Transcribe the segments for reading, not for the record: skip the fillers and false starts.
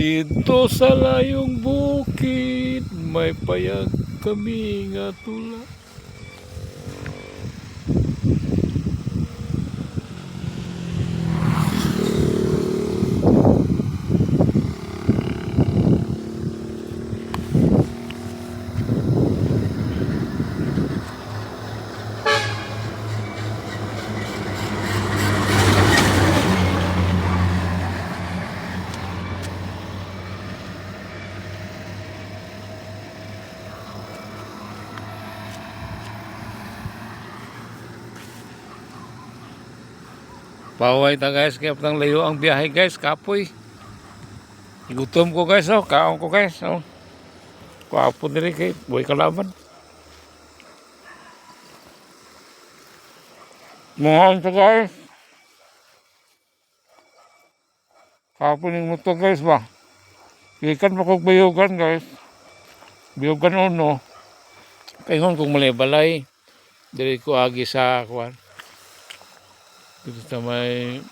Dito sa layong bukid, may payag kami nga tula. Paway ta guys, kaya patang layo ang biyahe guys, kapoy. Gutom ko guys, oh, kaon ko guys, oh. Kapo diri kay boy kalaban. Mohon ta guys. Kapo ning moto guys ba. Ikan pa kog bayugan guys. Bayugan uno. Kaingon kong malay-balay. Diri ko agi sa kuan. Dito sa may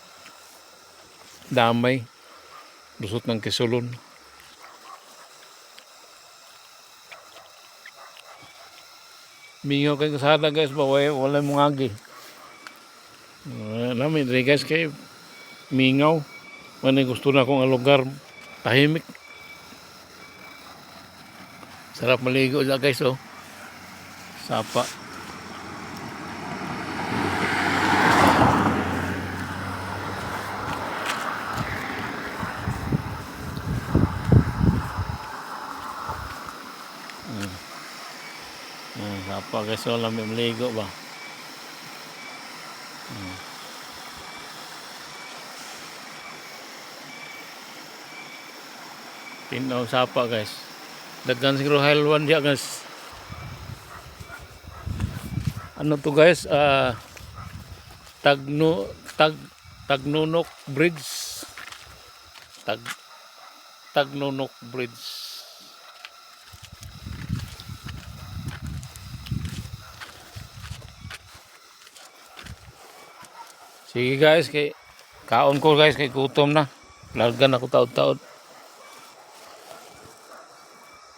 damay. Lusot ng Kisulon. Mingaw kay kasada guys ba, wala mong agi. Namin diri guys kay mingaw. Manay gusto na akong lugar tahimik. Sarap maligo dyan guys, oh. Sapa. Sapa guys, oh. Lamig maligo ba. Tinaw sapa guys. Daghan siguro halwan diya guys. Ano to guys? Tagnunok Bridge. Tagnunok Bridge. Sige guys, kay kaon ko guys, kay gutom na. Largan ako taod-taod.